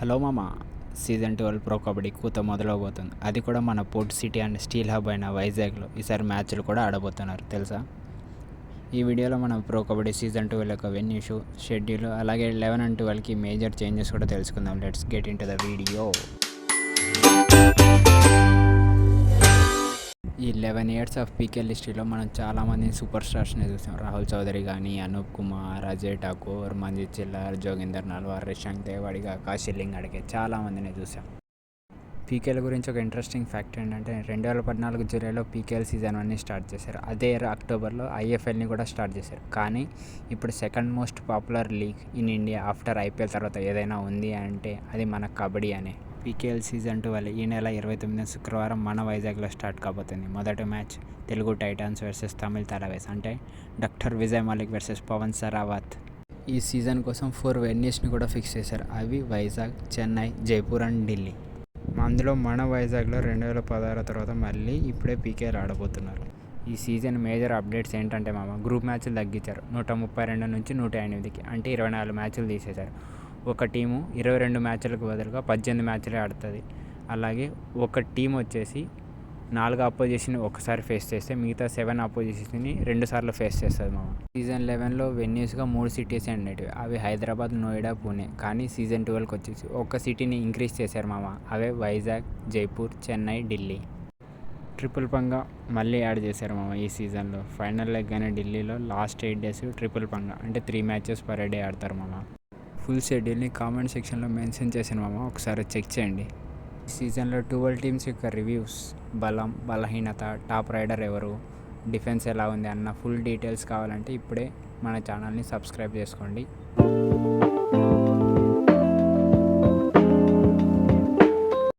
Hello మామ, season 12 pro kabaddi కూత మొదలవబోతుంది. అది కూడా మన port city and steel hub అయిన వైజాగ్లో ఈసారి మ్యాచ్లు కూడా ఆడబోతున్నారు తెలుసా. ఈ వీడియోలో మనం ప్రో కబడ్డీ సీజన్ 12 యొక్క వెన్యూ షో షెడ్యూల్, అలాగే 11 అండ్ 12కి మేజర్ చేంజెస్ కూడా తెలుసుకుందాం. Let's get in to the video. ఈ 11 ఇయర్స్ ఆఫ్ పీకేఎల్ హిస్టరీలో మనం చాలామంది సూపర్ స్టార్స్ని చూసాం. రాహుల్ చౌదరి కానీ, అనూప్ కుమార్, అజయ్ ఠాకూర్, మంజిత్ చిల్లర్, జోగిందర్ నల్వార్, రిషాంక్ దేవాడిగ, ఆకాష్ లింగ్ అడిగే చాలామందిని చూసాం. పీకేఎల్ గురించి ఒక ఇంట్రెస్టింగ్ ఫ్యాక్ట్ ఏంటంటే 2014 జూలైలో పీకేఎల్ సీజన్ 1ని స్టార్ట్ చేశారు. అదే ఇయర్ అక్టోబర్లో ఐఎఫ్ఎల్ని కూడా స్టార్ట్ చేశారు. కానీ ఇప్పుడు second most popular league in India after IPL తర్వాత ఏదైనా ఉంది అంటే అది మన కబడ్డీ అనే. పీకేఎల్ సీజన్ 12 ఈ నెల 29 శుక్రవారం మన వైజాగ్లో స్టార్ట్ కాబోతుంది. మొదటి match Telugu titans versus Tamil Thalaivas, అంటే డాక్టర్ విజయ్ మలిక్ వర్సెస్ పవన్ సరావత్. ఈ సీజన్ కోసం 4 వెన్యూస్ని కూడా ఫిక్స్ చేశారు. అవి వైజాగ్, చెన్నై, జైపూర్ అండ్ ఢిల్లీ. అందులో మన వైజాగ్లో 2016 తర్వాత మళ్ళీ ఇప్పుడే పీకేఎల్ ఆడబోతున్నారు. ఈ సీజన్ మేజర్ అప్డేట్స్ ఏంటంటే గ్రూప్ మ్యాచ్లు తగ్గించారు. 132 నుంచి 108కి, అంటే 24 మ్యాచ్లు తీసేశారు. ఒక టీము 22 మ్యాచ్లకు బదులుగా 18 మ్యాచ్లే ఆడుతుంది. అలాగే ఒక టీం వచ్చేసి 4 అపోజిషన్ ఒకసారి ఫేస్ చేస్తే మిగతా 7 అపోజిషన్ని 2 సార్లు ఫేస్ చేస్తుంది. సీజన్ 11లో వెన్యూస్గా 3 సిటీస్ ఉండేటివి. అవి హైదరాబాద్, నోయిడా, పూణే. కానీ సీజన్ 12కి వచ్చేసి ఒక సిటీని ఇంక్రీజ్ చేశారు అవే వైజాగ్, జైపూర్, చెన్నై, ఢిల్లీ. ట్రిపుల్ పంగా మళ్ళీ యాడ్ చేశారు ఈ సీజన్లో. ఫైనల్ లెగ్ అయిన ఢిల్లీలో లాస్ట్ 8 డేస్ ట్రిపుల్ పంగా, అంటే 3 మ్యాచెస్ పర్ డే ఆడతారు ఫుల్ షెడ్యూల్ని కామెంట్ సెక్షన్లో మెన్షన్ చేసిన ఒకసారి చెక్ చేయండి. ఈ సీజన్లో 12 టీమ్స్ యొక్క రివ్యూస్, బలం, బలహీనత, టాప్ రైడర్ ఎవరు, డిఫెన్స్ ఎలా ఉంది అన్న ఫుల్ డీటెయిల్స్ కావాలంటే ఇప్పుడే మన ఛానల్ని సబ్స్క్రైబ్ చేసుకోండి.